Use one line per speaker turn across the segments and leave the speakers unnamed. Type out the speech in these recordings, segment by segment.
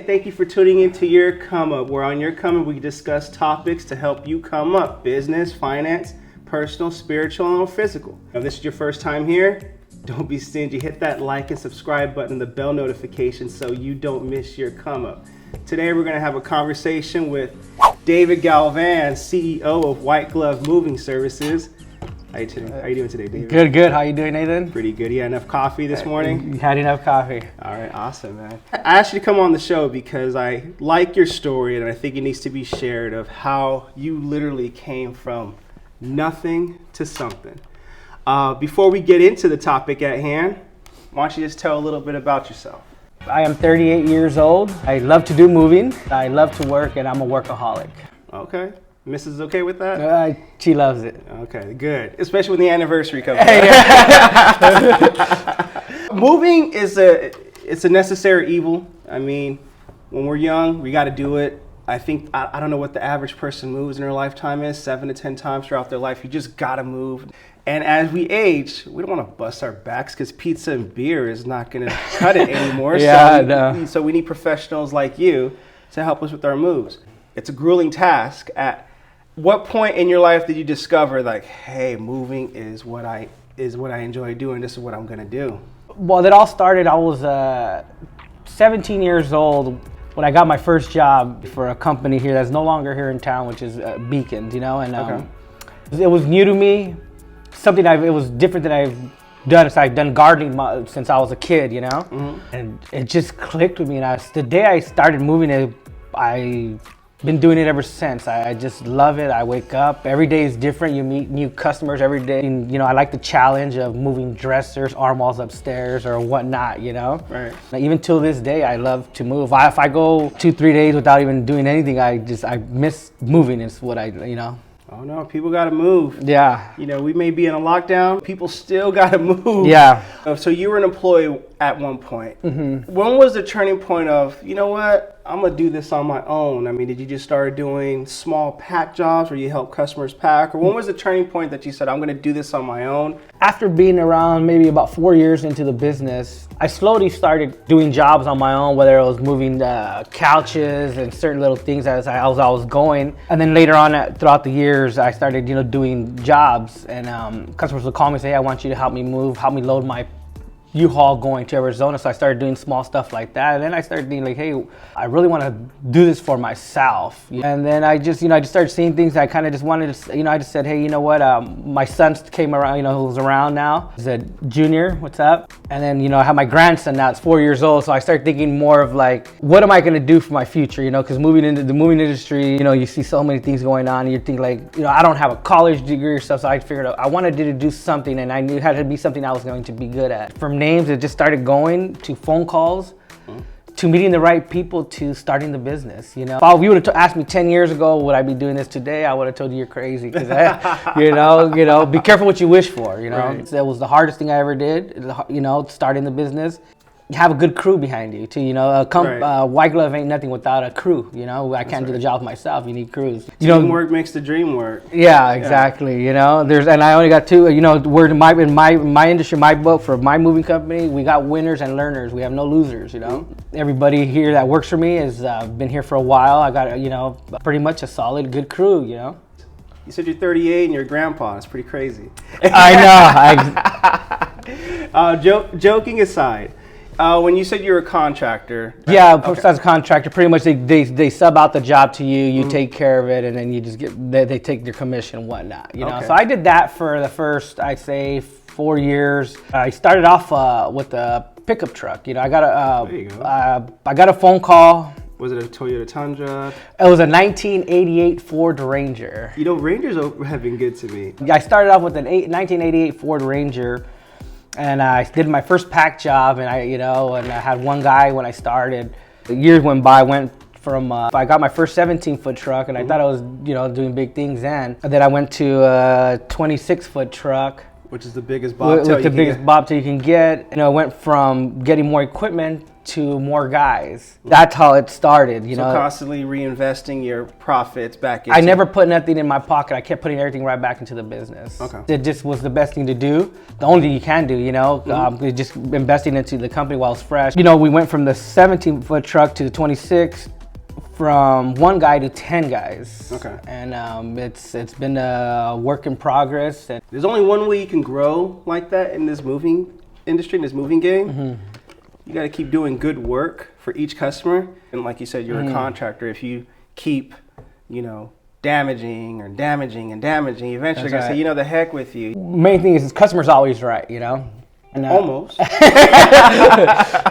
thank you for tuning into Your Come Up. Where on Your Come Up, we discuss topics to help you come up. Business, finance, personal, spiritual, or physical. If this is your first time here, don't be stingy. Hit that like and subscribe button and the bell notification so you don't miss your come up. Today we're going to have a conversation with David Galvan, CEO of White Glove Moving Services. How you doing today, David?
Good. How you doing, Nathen?
Pretty good. You had enough coffee this morning?
You had enough coffee.
All right, awesome, man. I asked you to come on the show because I like your story and I think it needs to be shared of how you literally came from nothing to something. Before we get into the topic at hand, why don't you just tell a little bit about yourself?
I am 38 years old. I love to do moving. I love to work, and I'm a workaholic.
Okay. Mrs. is okay with that?
She loves it.
Okay, good. Especially when the anniversary comes up. Moving is a necessary evil. I mean, when we're young, we got to do it. I think, I don't know what the average person moves in their lifetime is, 7 to 10 times throughout their life. You just got to move. And as we age, we don't want to bust our backs because pizza and beer is not going to cut it anymore. So we need professionals like you to help us with our moves. It's a grueling task. At what point in your life did you discover, like, hey, moving is what I enjoy doing. This is what I'm going to do?
Well, it all started, I was 17 years old when I got my first job for a company here that's no longer here in town, which is Bekins, and it was new to me. It was different than I've done. So I've done gardening since I was a kid, and it just clicked with me. And the day I started moving, I've been doing it ever since. I just love it. I wake up, every day is different. You meet new customers every day. And, I like the challenge of moving dressers, armwalls upstairs or whatnot,
Right.
Even till this day, I love to move. If I go 2-3 days without even doing anything, I miss moving. It's what
Oh no, people gotta move.
Yeah.
We may be in a lockdown, people still gotta move.
Yeah.
So you were an employee at one point.
Mm-hmm.
When was the turning point of, you know what, I'm gonna do this on my own? I mean, did you just start doing small pack jobs where you help customers pack? Or when was the turning point that you said, I'm gonna do this on my own?
After being around maybe about 4 years into the business, I slowly started doing jobs on my own, whether it was moving couches and certain little things as I was going. And then later on throughout the years, I started, doing jobs, and customers would call me and say, hey, I want you to help me move, help me load my U-Haul going to Arizona. So I started doing small stuff like that. And then I started being like, hey, I really want to do this for myself. And then I just started seeing things I kind of just wanted to, I just said, hey, you know what? My son came around, who's around now. He's a junior, what's up? And then, I have my grandson now, it's 4 years old. So I started thinking more of like, what am I going to do for my future? Because moving into the moving industry, you see so many things going on. And you think like, I don't have a college degree or stuff. So I figured out I wanted to do something, and I knew it had to be something I was going to be good at. From names, it just started going to phone calls, to meeting the right people, to starting the business. If you would have asked me 10 years ago, would I be doing this today? I would have told you you're crazy. Because be careful what you wish for.
Right.
That was the hardest thing I ever did. Starting the business. You have a good crew behind you too. White Glove ain't nothing without a crew. I can't do the job myself. You need crews.
Teamwork makes the dream work.
Yeah, exactly. And I only got two. We're in my industry, my book for my moving company. We got winners and learners. We have no losers. Everybody here that works for me has been here for a while. I got pretty much a solid, good crew. You
said you're 38 and you're a grandpa. It's pretty crazy.
I
know. Joking aside. When you said you were a contractor.
Yeah, as a contractor, pretty much they sub out the job to you, you take care of it, and then you just they take your commission and whatnot, Okay. So I did that for the first, I'd say, 4 years. I started off with a pickup truck. I got
there you go.
I got a phone call.
Was it a Toyota Tundra?
It was a 1988 Ford Ranger.
Rangers have been good to me.
I started off with a 1988 Ford Ranger. And I did my first pack job, and I had one guy when I started. The years went by, I got my first 17-foot truck, and I thought I was, doing big things then. And then I went to a 26-foot truck.
Which is the biggest bobtail
with the biggest bobtail you can get. You know, it went from getting more equipment to more guys. That's how it started, you know.
Constantly reinvesting your profits back into
I never put nothing in my pocket. I kept putting everything right back into the business.
Okay.
It just was the best thing to do. The only thing you can do, you know. Just investing into the company while it's fresh. You know, we went from the 17-foot truck to the 26, from 1 guy to 10 guys.
Okay.
And it's been a work in progress. And
there's only one way you can grow like that in this moving industry, in this moving game. You got to keep doing good work for each customer. And like you said, you're a contractor. If you keep, you know, damaging, eventually you're going to say, you know, the heck with you.
Main thing is customer's always right, you know. And,
almost.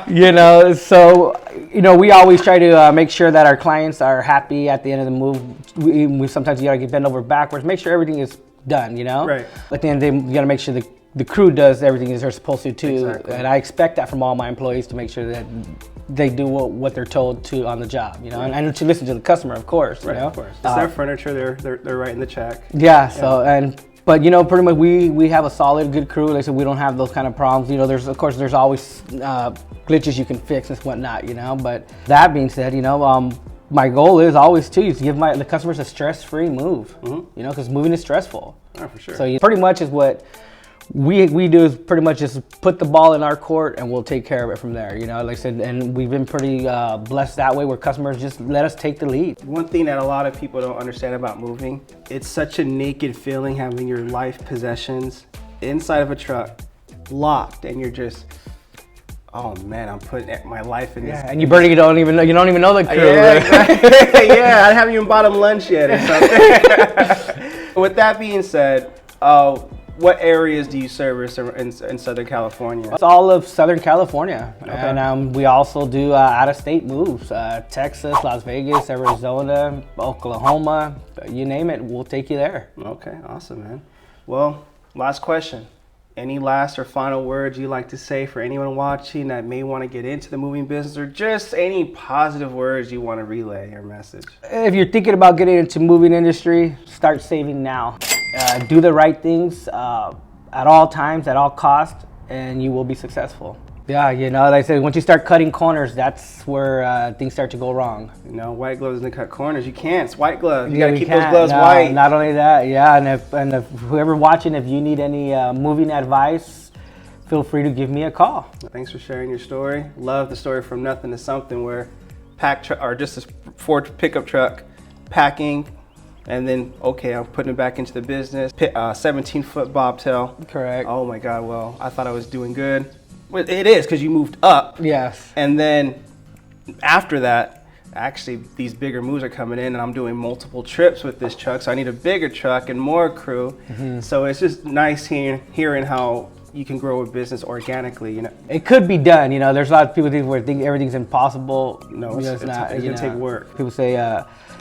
You know, so, you know, we always try to make sure that our clients are happy at the end of the move. We sometimes you got to get bent over backwards, make sure everything is done, you know.
Right.
At the end of the day, you got to make sure the crew does everything as they're supposed to too.
Exactly.
And I expect that from all my employees, to make sure that they do what they're told to on the job, you know, and to listen to the customer, of course.
Right,
you know?
of course. It's their furniture. They're writing the check.
Yeah. So but you know, pretty much we have a solid, good crew. Like I said, we don't have those kind of problems. You know, there's always glitches you can fix and whatnot. You know, but that being said, you know, my goal is always to give the customers a stress-free move. You know, because moving is stressful.
Oh, for sure.
So pretty much is what we do is pretty much just put the ball in our court and we'll take care of it from there. You know, like I said, and we've been pretty blessed that way, where customers just let us take the lead.
One thing that a lot of people don't understand about moving, it's such a naked feeling having your life possessions inside of a truck locked, and you're just, oh man, I'm putting my life in this.
Yeah, and you don't even know the crew.
Yeah, exactly. Yeah, I haven't even bought them lunch yet or something. With that being said, what areas do you service in Southern California?
It's all of Southern California.
Okay.
And we also do out-of-state moves. Texas, Las Vegas, Arizona, Oklahoma, you name it, we'll take you there.
Okay, awesome, man. Well, last question. Any last or final words you'd like to say for anyone watching that may want to get into the moving business, or just any positive words you want to relay your message?
If you're thinking about getting into moving industry, start saving now. Do the right things at all times, at all costs, and you will be successful. Yeah, you know, like I said, once you start cutting corners, that's where things start to go wrong.
You know, white gloves doesn't cut corners. You can't. It's white gloves. You
Yeah,
gotta keep those gloves white.
Not only that, yeah, and if whoever watching, if you need any moving advice, feel free to give me a call.
Thanks for sharing your story. Love the story from nothing to something, where or just a Ford pickup truck, packing, and then, okay, I'm putting it back into the business. 17-foot bobtail.
Correct.
Oh my God, well, I thought I was doing good. Well, it is, because you moved up.
Yes.
And then after that, actually, these bigger moves are coming in, and I'm doing multiple trips with this truck, so I need a bigger truck and more crew. So it's just nice hearing how you can grow a business organically, you know.
It could be done, you know. There's a lot of people think everything's impossible.
No,
it's not.
It's gonna take work.
People say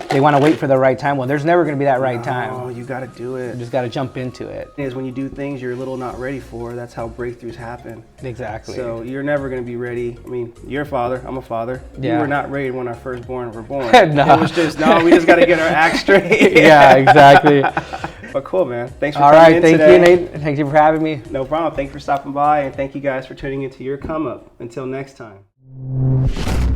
they want to wait for the right time. Well, there's never going to be that right time.
Oh, you got to do it.
You just got to jump into it.
Is when you do things you're a little not ready for, that's how breakthroughs happen.
Exactly.
So you're never going to be ready. I mean, you're a father, I'm a father.
Yeah.
We were not ready when our firstborn were born.
No.
It was just, we just got to get our act straight.
Yeah, exactly.
But cool, man. Thanks for
All
coming
right,
in
thank
today.
you, Nate. Thank you for having me.
No problem. Thank you for stopping by, and thank you guys for tuning into Your Come Up. Until next time.